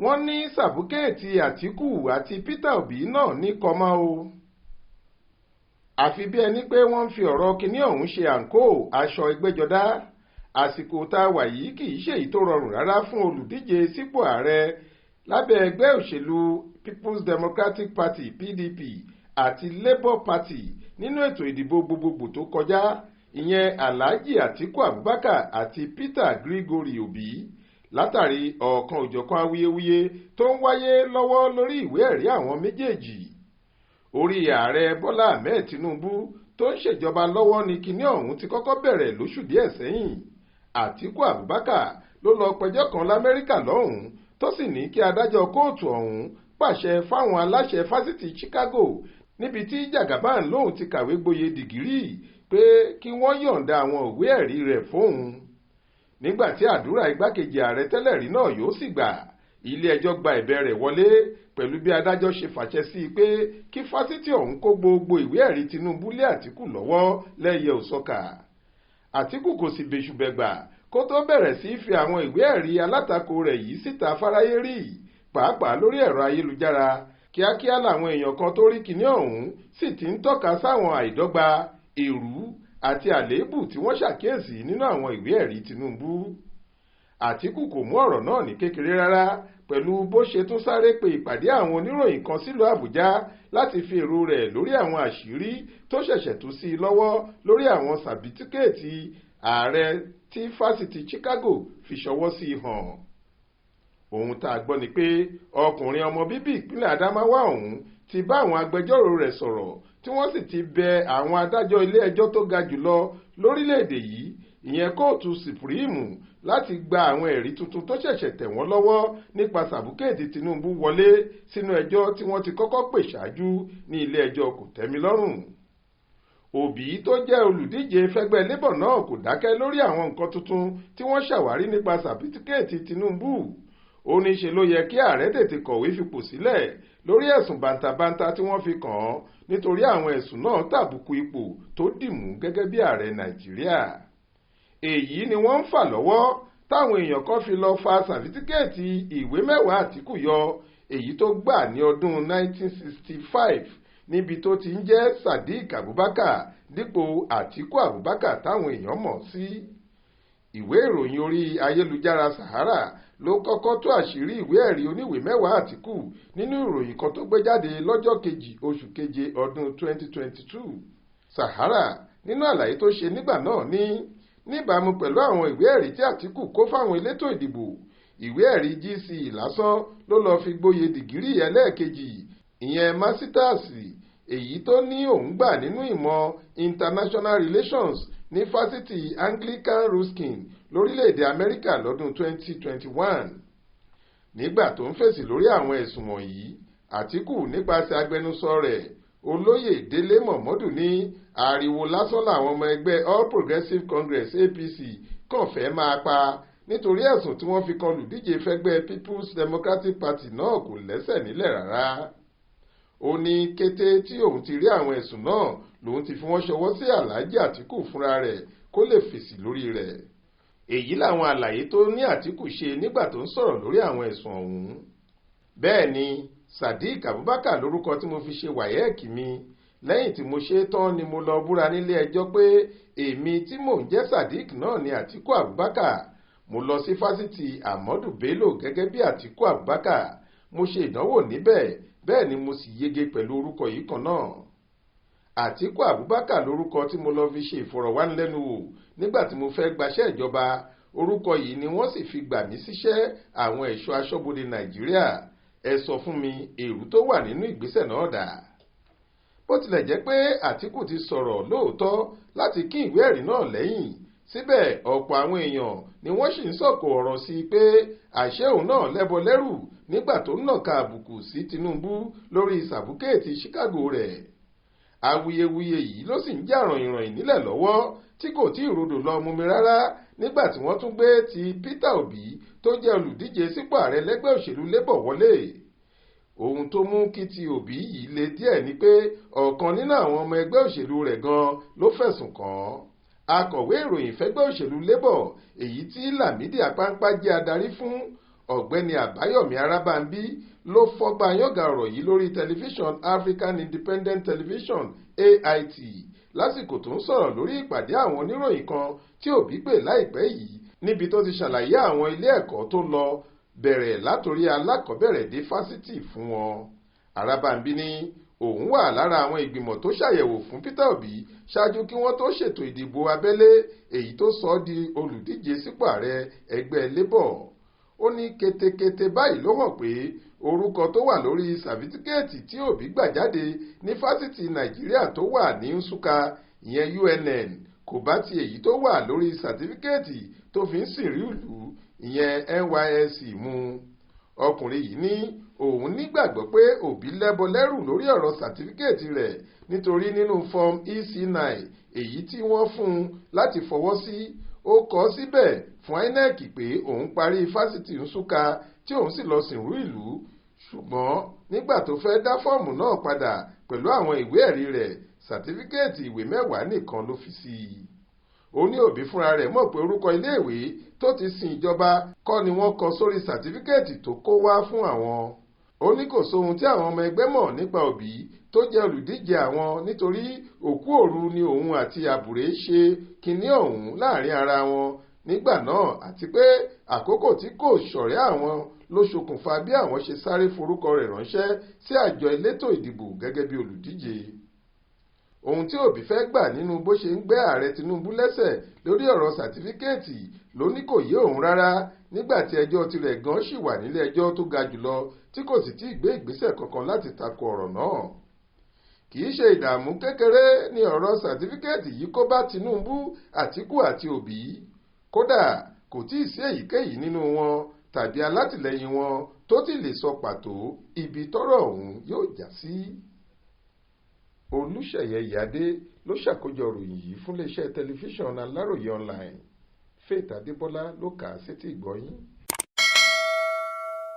wọ́n ní Sabukeeti Atiku àti Peter Obi náà ní Kọma o. àfi bí ẹni pé wọ́n ń fi ọ̀rọ̀ kinní ọ̀hún ṣe àǹkó aṣọ ẹgbẹ́jọdá. àsìkò tá a wà yìí kì í ṣe èyí tó rọrùn rárá fún olùdíje sípò ààrẹ lábẹ́ ẹgbẹ́ òṣèlú People's Democratic Party PDP àti Labour Party nínú ètò ìdìbò gbogbogbò tó kọjá, ìyẹn Alhaji Atiku Abubakar àti Peter Gregory Obi, látàrí ọ̀kan òjọ̀kan awuyewuye tó ń wáyé lọ́wọ́ lórí ìwé ẹ̀rí àwọn méjèèjì. Orí ààrẹ Bọ́lá Ahmed Tinubu tó ń ṣèjọba lọ́wọ́ ni kinní ọ̀hún ti kọ́kọ́ bẹ̀rẹ̀ lóṣù díẹ̀ sẹ́yìn. Atiku Abubakar ló lọ pẹjọ́ kan l'Amẹ́ríkà lọ́hùn-ún tó sì ní kí adájọ́ kóòtù ọ̀hún pàṣẹ fáwọn aláṣẹ fásitì Chicago níbi tí Jagaban lóhùn ti kàwé gboyè dìgírì pé kí wọ́n yọ̀ǹda àwọn ìwé ẹ̀rí rẹ̀ fóun. Nígbà tí àdúrà igbákejì ààrẹ tẹ́lẹ̀ rí náà yóò sì gbà, ilé-ẹjọ́ gba ẹ̀bẹ̀ rẹ̀ wọlé pẹ̀lú bí adájọ́ ṣe fàṣẹ sí i pé kí fásitì ọ̀hún kó gbogbo ìwé ẹ̀rí Tinubu lé Àtíkù lọ́wọ́ lẹ́yẹ òsọkà. Àtíkù kò sì bẹ́ṣùbẹ̀gbà kó tó bẹ̀rẹ̀ sí í fi àwọn ìwé ẹ̀rí alátakò rẹ̀ yìí síta fáráyé rí, pàápàá lórí ẹ̀rọ ayélujára. Kíákíá làwọn èèyàn kan tó rí kinní ọ̀hún sì ti ń tọ́ka sáwọn àìdọ́gba, èrú àti àléébù tí wọ́n ṣàkíyèsí nínú àwọn ìwé ẹ̀rí Tinubu. Àtíkù kò mú ọ̀rọ̀ náà ní kékeré rárá, pẹ̀lú bó ṣe tún sáré pe ìpàdé àwọn oníròyìn kan sílùú Àbújá láti fi èrò rẹ̀ lórí àwọn àṣírí tó ṣẹ̀ṣẹ̀ tú sí i lọ́wọ́ lórí àwọn sàbítíkẹ́ẹ̀tì ààrẹ tí fásitì Chicago fi ṣọwọ́ sí i hàn. Ohun tá a gbọ́ ni pé ọkùnrin ọmọ bíbí ìpínlẹ̀ Adamawa ọ̀hún ti bá àwọn agbẹjọ́rò rẹ̀ sọ̀rọ̀ tí wọ́n sì ti bẹ àwọn adájọ́ ilé-ẹjọ́ tó ga jùlọ lórílẹ̀‐èdè yìí, ìyẹn kóòtù Supreme, láti gba àwọn ẹ̀rí tuntun tó ṣẹ̀ṣẹ̀ tẹ̀ wọ́n lọ́wọ́ nípa Sabukeeti Tinubu wọlé sínú ẹjọ́ tí wọ́n ti kọ́kọ́ pè ṣáájú ní ilé-ẹjọ́ kòtẹ́milọ́rùn. Obi tó jẹ́ olùdíje fẹ́gbẹ́ Labour náà kò dákẹ́ lórí àwọn nǹkan tuntun tí wọ́n ṣàwárí nípa Sabukeeti Tinubu. Ó ní ṣe ló yẹ kí ààrẹ tètè kọ̀wé fipò sílẹ̀ lórí ẹ̀sùn bàǹtàbàǹtà tí wọ́n fi kàn án, nítorí àwọn ẹ̀sùn náà tàbùkù ipò tó dìmú gẹ́gẹ́ bí ààrẹ Nàìjíríà. Èyí ni wọ́n ń fà lọ́wọ́ táwọn èèyàn kan fi lọ fa sàfitíkẹ́ẹ̀tì ìwé mẹ́wàá Àtíkù yọ, èyí tó gbà ní ọdún 1965 níbi tó ti ń jẹ́ Sadiq Abubakar dípò Atiku Abubakar táwọn èèyàn mọ̀ sí. Ìwé ìròyìn orí ayélujára Sahara ló kọ́kọ́ tú àṣírí ìwé ẹ̀rí oníwèé mẹ́wàá Àtíkù nínú ìròyìn kan tó gbé jáde lọ́jọ́ kejì oṣù keje ọdún 2022. Sahara nínú àlàyé tó ṣe nígbà náà ní níbàámu pẹ̀lú àwọn ìwé ẹ̀rí tí Àtíkù kó fáwọn elétò ìdìbò, ìwé ẹ̀rí GC lásán ló lọ́ọ́ fi gboyè dìgírì ẹlẹ́ẹ̀kejì, ìyẹn másítàsì, èyí tó ní òun gbà nínú ìmọ̀ international relations ní fásitì Anglican Ruskin lórílẹ̀‐èdè Amẹ́ríkà lọ́dún 2021. Nígbà tó ń fèsì lórí àwọn ẹ̀sùn wọ̀nyí, Àtíkù nípasẹ̀ agbẹnusọ rẹ̀ olóyè Délé Mọ̀mọ́dù ní ariwo lásán làwọn ọmọ ẹgbẹ́ All Progressives Congress APC kàn fẹ́ máa pa, nítorí ẹ̀sùn tí wọ́n fi kan olùdíje fẹ́gbẹ́ People's Democratic Party náà kò lẹ́sẹ̀ nílẹ̀ rárá. Ó ní kété tí òun ti rí àwọn ẹ̀sùn náà lòun ti fi wọ́n ṣọwọ́ sí Alhaji Atiku fúnra rẹ̀ kó lè fèsì lórí rẹ̀. Èyí làwọn àlàyé tó ní Atiku ṣe nígbà tó ń sọ̀rọ̀ lórí àwọn ẹ̀sùn ọ̀hún. Bẹ́ẹ̀ ni Sadiq Abubakar lórúkọ tí mo fi ṣe wáyẹ́ẹ̀kì mi. Lẹ́yìn tí mo ṣe tán ni mo lọ búra nílé ẹjọ́ pé èmi tí mò ń jẹ́ Sadiq náà ni Atiku Abubakar. Mo lọ sí fásitì Ahmadu Bello gẹ́gẹ́ bí Atiku Abubakar. Mo ṣe ìdánwò níbẹ̀, bẹ́ẹ̀ ni mo sì yege pẹ̀lú orúkọ yìí kan náà. Atiku Abubakar lórúkọ tí mo lọ fi ṣe ìfọ̀rọ̀wánilẹ́nuwò nígbà tí mo fẹ́ gbaṣẹ́ ìjọba. Orúkọ yìí ni wọ́n sì fi gbà mí síṣẹ́ àwọn ẹ̀ṣọ́ aṣọ́bodè Nàìjíríà. Ẹ sọ fún mi, èrú tó wà nínú ìgbésẹ̀ náà dà? Bó tilẹ̀ jẹ́ pé Atiku ti sọ̀rọ̀ lóòótọ́ láti kí ìwé ẹ̀rí náà lẹ́yìn, síbẹ̀ ọ̀pọ̀ àwọn èèyàn ni wọ́n sì ń sọ̀kò ọ̀rọ̀ sí i pé àṣé òun náà lẹ́bọ lẹ́rù nígbà tó ń nàka àbùkù sí Tinubu lórí Sabukeeti Chicago rẹ̀. Awuyewuye yìí ló sì ń jà rànyìnrànyìn nílẹ̀ lọ́wọ́ tí kò tí ì rodò lọ mumi rárá nígbà tí wọ́n tún gbé ti Peter Obi tó jẹ́ olùdíje sípò ààrẹ lẹ́gbẹ́ òṣèlú Labour wọlé. Ohun tó mú kí ti Obi yìí le díẹ̀ ni pé ọ̀kan nínú àwọn ọmọ ẹgbẹ́ òṣèlú rẹ̀ gan ló fẹ̀sùn kàn án. Akọ̀wé ìròyìn fẹ́gbẹ́ òṣèlú Labour èyí tí Lamidi Apáńpá jẹ́ adarí fún, ọ̀gbẹ́ni Àbáyọ̀mí Arábámbí ló fọ́gbà yànga ọ̀rọ̀ yìí lórí tẹlifíṣàn African Independent Television AIT lásìkò tó ń sọ̀rọ̀ lórí ìpàdé àwọn oníròyìn kan tí Òbí pè láìpẹ́ yìí níbi tó ti ṣàlàyé àwọn ilé ẹ̀kọ́ tó lọ bẹ̀rẹ̀ látòrí alákọ̀ọ́bẹ̀rẹ̀ dé fásitì fún wọn. Arábámbí ní òun wà lára àwọn ìgbìmọ̀ tó ṣàyẹ̀wò fún Peter Obi ṣáájú kí wọ́n tó ṣètò ìdìbò abẹ́lé èyí tó sọ ọ́ di olùdíje sípò ààrẹ ẹgbẹ́ Labour. Ó ní ketekete báyìí ló hàn pé orúkọ tó wà lórí sàfítíkẹ́ẹ̀tì tí Obi gbà jáde ní fásitì Nàìjíríà tó wà ní Nsukka ìyẹn UNN kò bá ti èyí tó wà lórí sàtífíkẹ́ẹ̀tì tó fi ń sìnrí ìlú ìyẹn NYSC mu. Ọkùnrin yìí ní òun nígbàgbọ́ pé Obi lẹ́bọ lẹ́rù lórí ọ̀rọ̀ sàtífíkẹ́ẹ̀tì rẹ̀ nítorí nínú fọ́ọ̀mù EC9 èyí tí wọ́n fún un láti fọwọ́ sí ó kọ síbẹ̀ fún INEC pé òun parí fásitì Nsukka tí òun sì lọ sìnrú ìlú, ṣùgbọ́n nígbà tó fẹ́ dá fọ́ọ̀mù náà padà pẹ̀lú àwọn ìwé ẹ̀rí rẹ̀ sàtífíkẹ́ẹ̀tì ìwé 10 nìkan ló fi sí i. Ó ní Obi fúnra rẹ̀ mọ̀ pé orúkọ iléèwé tó ti sin ìjọba kọ́ ni wọ́n kọ sórí sàtífíkẹ́ẹ̀tì tó kó wá fún àwọn. Ó ní kò sóhun tí àwọn ọmọ ẹgbẹ́ mọ̀ nípa Obi tó jẹ́ olùdíje àwọn nítorí òkú òru ni òun àti àbúrẹ́ ṣe kinní ọ̀hún láàrin ara wọn nígbà náà àti pé àkókò tí kò ṣọ̀rẹ́ àwọn ló ṣokùnfà bí àwọn ṣe sáré forúkọ rẹ̀ ránṣẹ́ sí àjọ elétò ìdìbò gẹ́gẹ́ bí olùdíje. Ohun tí Obi fẹ́ gbà nínú bó ṣe ń gbé ààrẹ Tinubu lẹ́sẹ̀ lórí ọ̀rọ̀ sàtífíkẹ́ẹ̀tì ló ní kò yé òun rárá nígbà tí ẹjọ́ tirẹ̀ gan ṣì wà nílé ẹjọ́ tó ga jùlọ tí kò sì tí ì gbé ìgbésẹ̀ kankan láti tako ọ̀rọ̀ náà. Kì í ṣe ìdààmú kékeré ni ọ̀rọ̀ sàtífíkẹ́ẹ̀tì yìí kó bá Tinubu, Atiku àti Obi. Kódà kò tí ì sí èyíkéyìí nínú wọn tàbí alátìlẹyìn wọn tó ti lè sọ pàtó ibi tọ́rọ̀ ọ̀hún yóò já sí. Olúṣèyẹ Ìyádé ló ṣàkójọ ìròyìn yìí fún iléeṣẹ́ tẹlifíṣàn Aláròye online. Faith Adébọ́lá ló kà á sétí ìgbọ́ yín.